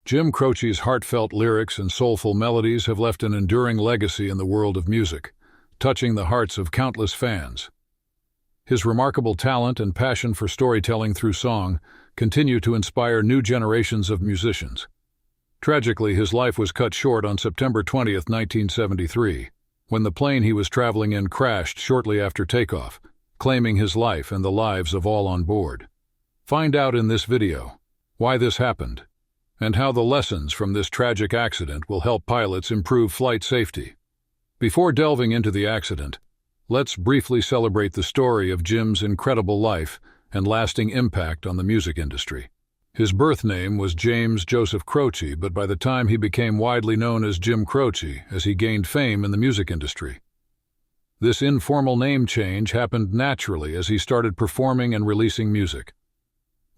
Jim Croce's heartfelt lyrics and soulful melodies have left an enduring legacy in the world of music, touching the hearts of countless fans. His remarkable talent and passion for storytelling through song continue to inspire new generations of musicians. Tragically, his life was cut short on September 20, 1973, when the plane he was traveling in crashed shortly after takeoff, claiming his life and the lives of all on board. Find out in this video why this happened, and how the lessons from this tragic accident will help pilots improve flight safety. Before delving into the accident, let's briefly celebrate the story of Jim's incredible life and lasting impact on the music industry. His birth name was James Joseph Croce, but by the time he became widely known as Jim Croce, as he gained fame in the music industry. This informal name change happened naturally as he started performing and releasing music.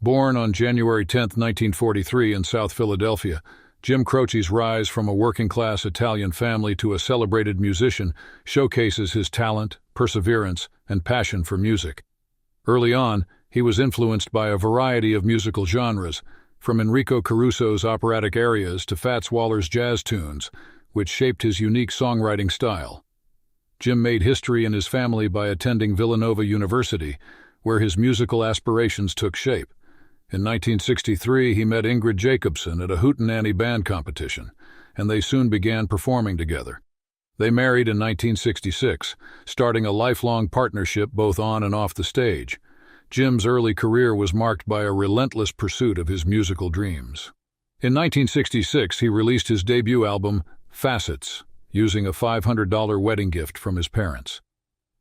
Born on January 10, 1943 in South Philadelphia, Jim Croce's rise from a working-class Italian family to a celebrated musician showcases his talent, perseverance, and passion for music. Early on, he was influenced by a variety of musical genres, from Enrico Caruso's operatic arias to Fats Waller's jazz tunes, which shaped his unique songwriting style. Jim made history in his family by attending Villanova University, where his musical aspirations took shape. In 1963, he met Ingrid Jacobson at a hootenanny band competition, and they soon began performing together. They married in 1966, starting a lifelong partnership both on and off the stage. Jim's early career was marked by a relentless pursuit of his musical dreams. In 1966, he released his debut album, Facets, using a $500 wedding gift from his parents.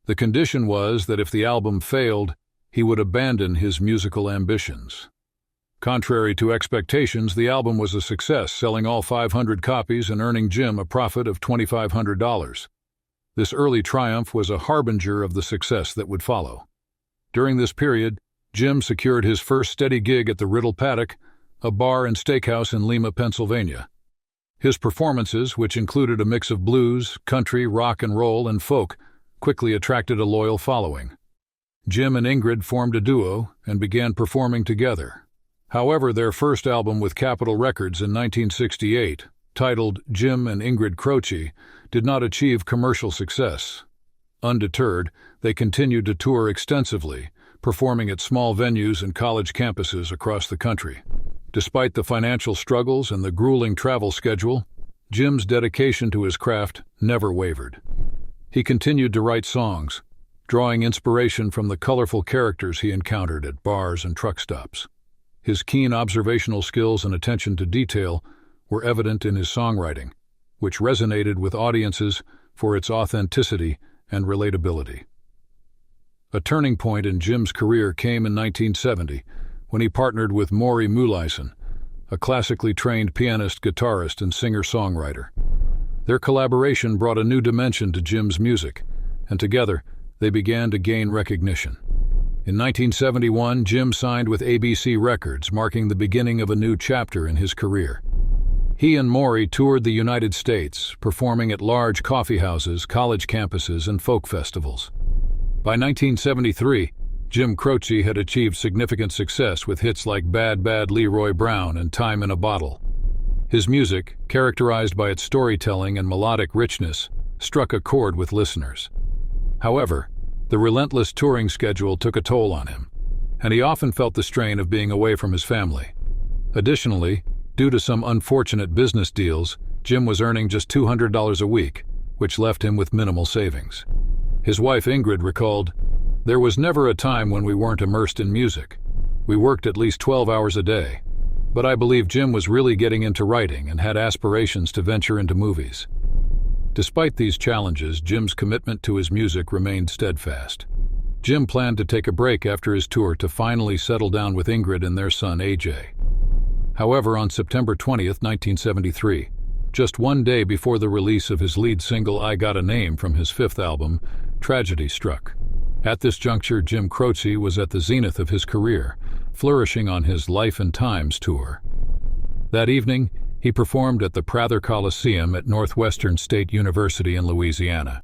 The condition was that if the album failed, he would abandon his musical ambitions. Contrary to expectations, the album was a success, selling all 500 copies and earning Jim a profit of $2,500. This early triumph was a harbinger of the success that would follow. During this period, Jim secured his first steady gig at the Riddle Paddock, a bar and steakhouse in Lima, Pennsylvania. His performances, which included a mix of blues, country, rock and roll, and folk, quickly attracted a loyal following. Jim and Ingrid formed a duo and began performing together. However, their first album with Capitol Records in 1968, titled Jim and Ingrid Croce, did not achieve commercial success. Undeterred, they continued to tour extensively, performing at small venues and college campuses across the country. Despite the financial struggles and the grueling travel schedule, Jim's dedication to his craft never wavered. He continued to write songs, drawing inspiration from the colorful characters he encountered at bars and truck stops. His keen observational skills and attention to detail were evident in his songwriting, which resonated with audiences for its authenticity and relatability. A turning point in Jim's career came in 1970, when he partnered with Maury Moulaisen, a classically trained pianist, guitarist, and singer-songwriter. Their collaboration brought a new dimension to Jim's music, and together they began to gain recognition. In 1971, Jim signed with ABC Records, marking the beginning of a new chapter in his career. He and Maury toured the United States, performing at large coffeehouses, college campuses, and folk festivals. By 1973, Jim Croce had achieved significant success with hits like Bad Bad Leroy Brown and Time in a Bottle. His music, characterized by its storytelling and melodic richness, struck a chord with listeners. However, the relentless touring schedule took a toll on him, and he often felt the strain of being away from his family. Additionally, due to some unfortunate business deals, Jim was earning just $200 a week, which left him with minimal savings. His wife Ingrid recalled, "There was never a time when we weren't immersed in music. We worked at least 12 hours a day. But I believe Jim was really getting into writing and had aspirations to venture into movies." Despite these challenges, Jim's commitment to his music remained steadfast. Jim planned to take a break after his tour to finally settle down with Ingrid and their son AJ. However, on September 20, 1973, just one day before the release of his lead single I Got a Name from his fifth album, tragedy struck. At this juncture, Jim Croce was at the zenith of his career, flourishing on his Life and Times tour. That evening, he performed at the Prather Coliseum at Northwestern State University in Louisiana.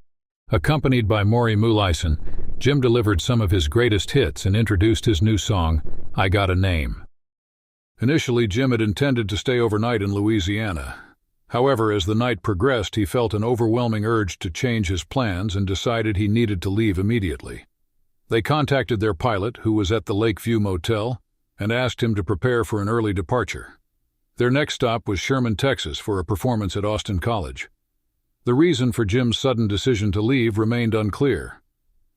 Accompanied by Maury Moulaisen, Jim delivered some of his greatest hits and introduced his new song, I Got a Name. Initially, Jim had intended to stay overnight in Louisiana. However, as the night progressed, he felt an overwhelming urge to change his plans and decided he needed to leave immediately. They contacted their pilot, who was at the Lakeview Motel, and asked him to prepare for an early departure. Their next stop was Sherman, Texas, for a performance at Austin College. The reason for Jim's sudden decision to leave remained unclear.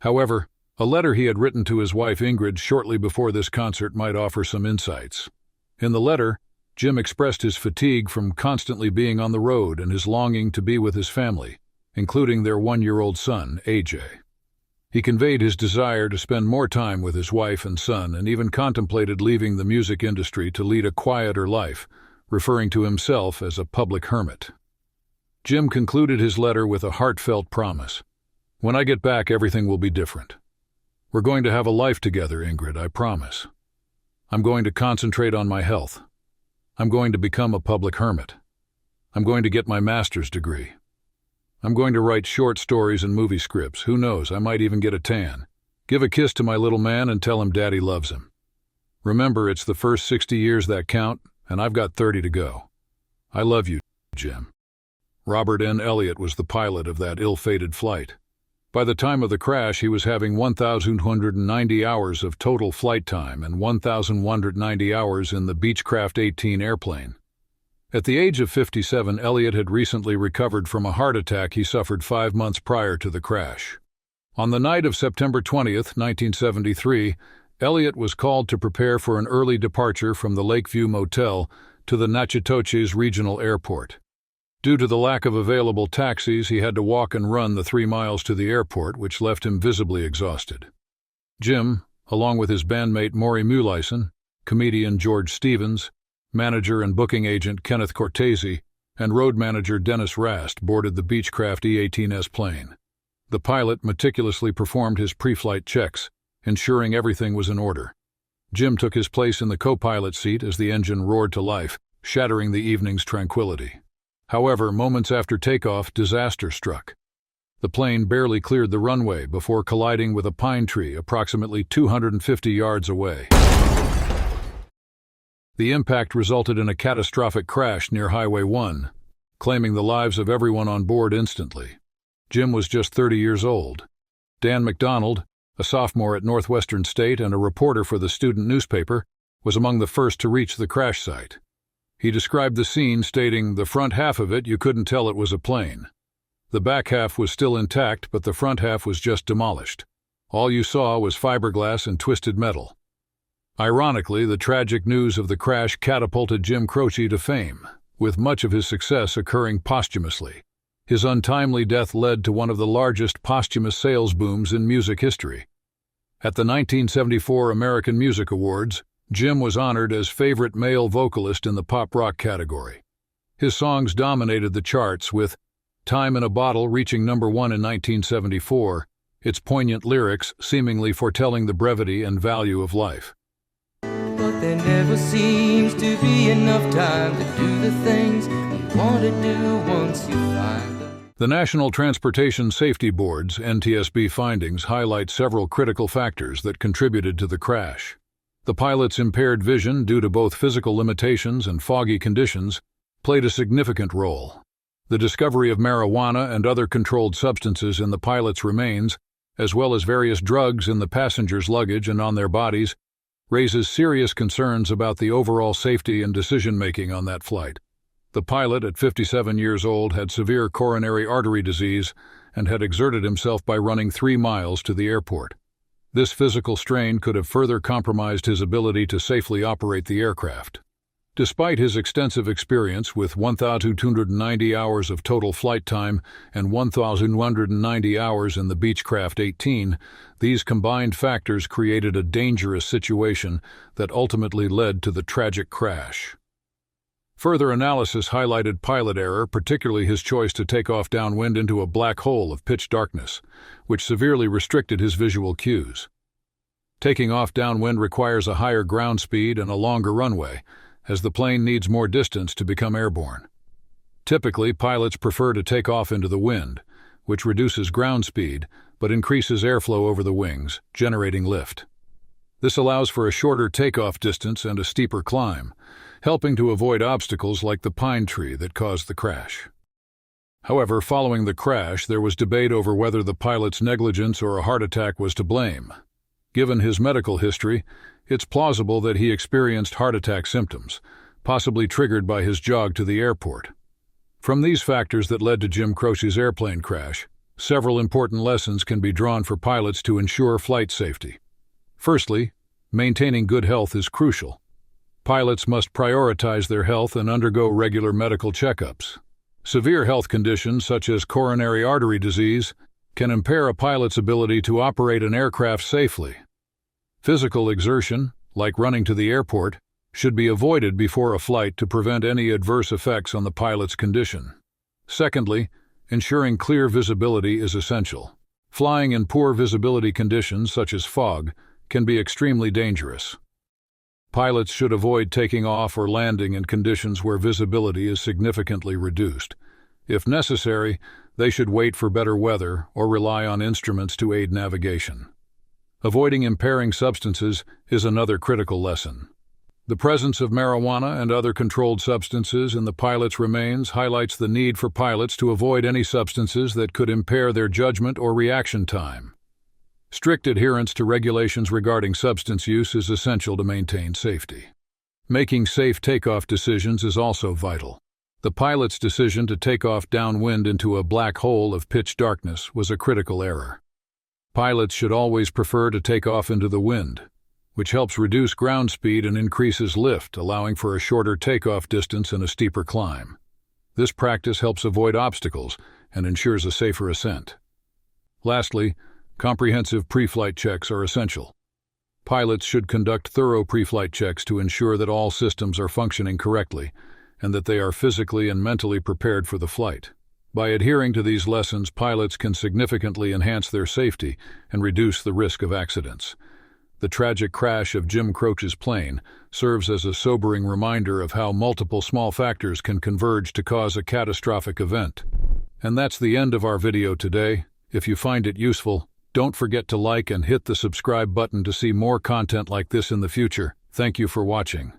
However, a letter he had written to his wife Ingrid shortly before this concert might offer some insights. In the letter, Jim expressed his fatigue from constantly being on the road and his longing to be with his family, including their 1-year-old son, AJ. He conveyed his desire to spend more time with his wife and son and even contemplated leaving the music industry to lead a quieter life, referring to himself as a public hermit. Jim concluded his letter with a heartfelt promise. "When I get back, everything will be different. We're going to have a life together, Ingrid, I promise. I'm going to concentrate on my health. I'm going to become a public hermit. I'm going to get my master's degree. I'm going to write short stories and movie scripts. Who knows, I might even get a tan. Give a kiss to my little man and tell him Daddy loves him. Remember, it's the first 60 years that count, and I've got 30 to go. I love you, Jim." Robert N. Elliott was the pilot of that ill-fated flight. By the time of the crash, he was having 1,190 hours of total flight time and 1,190 hours in the Beechcraft 18 airplane. At the age of 57, Elliott had recently recovered from a heart attack he suffered 5 months prior to the crash. On the night of September 20th, 1973, Elliott was called to prepare for an early departure from the Lakeview Motel to the Natchitoches Regional Airport. Due to the lack of available taxis, he had to walk and run the 3 miles to the airport, which left him visibly exhausted. Jim, along with his bandmate Maury Muleisen, comedian George Stevens, manager and booking agent Kenneth Cortese, and road manager Dennis Rast, boarded the Beechcraft E-18S plane. The pilot meticulously performed his pre-flight checks, ensuring everything was in order. Jim took his place in the co-pilot seat as the engine roared to life, shattering the evening's tranquility. However, moments after takeoff, disaster struck. The plane barely cleared the runway before colliding with a pine tree approximately 250 yards away. The impact resulted in a catastrophic crash near Highway 1, claiming the lives of everyone on board instantly. Jim was just 30 years old. Dan McDonald, a sophomore at Northwestern State and a reporter for the student newspaper, was among the first to reach the crash site. He described the scene, stating, "The front half of it, you couldn't tell it was a plane. The back half was still intact, but the front half was just demolished. All you saw was fiberglass and twisted metal." Ironically, the tragic news of the crash catapulted Jim Croce to fame, with much of his success occurring posthumously. His untimely death led to one of the largest posthumous sales booms in music history. At the 1974 American Music Awards, Jim was honored as favorite male vocalist in the pop rock category. His songs dominated the charts, with "Time in a Bottle" reaching #1 in 1974, its poignant lyrics seemingly foretelling the brevity and value of life. But there never seems to be enough time to do the things you want to do once you find them. The National Transportation Safety Board's NTSB findings highlight several critical factors that contributed to the crash. The pilot's impaired vision, due to both physical limitations and foggy conditions, played a significant role. The discovery of marijuana and other controlled substances in the pilot's remains, as well as various drugs in the passengers' luggage and on their bodies, raises serious concerns about the overall safety and decision-making on that flight. The pilot, at 57 years old, had severe coronary artery disease and had exerted himself by running 3 miles to the airport. This physical strain could have further compromised his ability to safely operate the aircraft. Despite his extensive experience, with 1,290 hours of total flight time and 1,190 hours in the Beechcraft 18, these combined factors created a dangerous situation that ultimately led to the tragic crash. Further analysis highlighted pilot error, particularly his choice to take off downwind into a black hole of pitch darkness, which severely restricted his visual cues. Taking off downwind requires a higher ground speed and a longer runway, as the plane needs more distance to become airborne. Typically, pilots prefer to take off into the wind, which reduces ground speed but increases airflow over the wings, generating lift. This allows for a shorter takeoff distance and a steeper climb, helping to avoid obstacles like the pine tree that caused the crash. However, following the crash, there was debate over whether the pilot's negligence or a heart attack was to blame. Given his medical history, it's plausible that he experienced heart attack symptoms, possibly triggered by his jog to the airport. From these factors that led to Jim Croce's airplane crash, several important lessons can be drawn for pilots to ensure flight safety. Firstly, maintaining good health is crucial. Pilots must prioritize their health and undergo regular medical checkups. Severe health conditions such as coronary artery disease can impair a pilot's ability to operate an aircraft safely. Physical exertion, like running to the airport, should be avoided before a flight to prevent any adverse effects on the pilot's condition. Secondly, ensuring clear visibility is essential. Flying in poor visibility conditions such as fog can be extremely dangerous. Pilots should avoid taking off or landing in conditions where visibility is significantly reduced. If necessary, they should wait for better weather or rely on instruments to aid navigation. Avoiding impairing substances is another critical lesson. The presence of marijuana and other controlled substances in the pilot's remains highlights the need for pilots to avoid any substances that could impair their judgment or reaction time. Strict adherence to regulations regarding substance use is essential to maintain safety. Making safe takeoff decisions is also vital. The pilot's decision to take off downwind into a black hole of pitch darkness was a critical error. Pilots should always prefer to take off into the wind, which helps reduce ground speed and increases lift, allowing for a shorter takeoff distance and a steeper climb. This practice helps avoid obstacles and ensures a safer ascent. Lastly, comprehensive pre-flight checks are essential. Pilots should conduct thorough pre-flight checks to ensure that all systems are functioning correctly and that they are physically and mentally prepared for the flight. By adhering to these lessons, pilots can significantly enhance their safety and reduce the risk of accidents. The tragic crash of Jim Croce's plane serves as a sobering reminder of how multiple small factors can converge to cause a catastrophic event. And that's the end of our video today. If you find it useful, don't forget to like and hit the subscribe button to see more content like this in the future. Thank you for watching.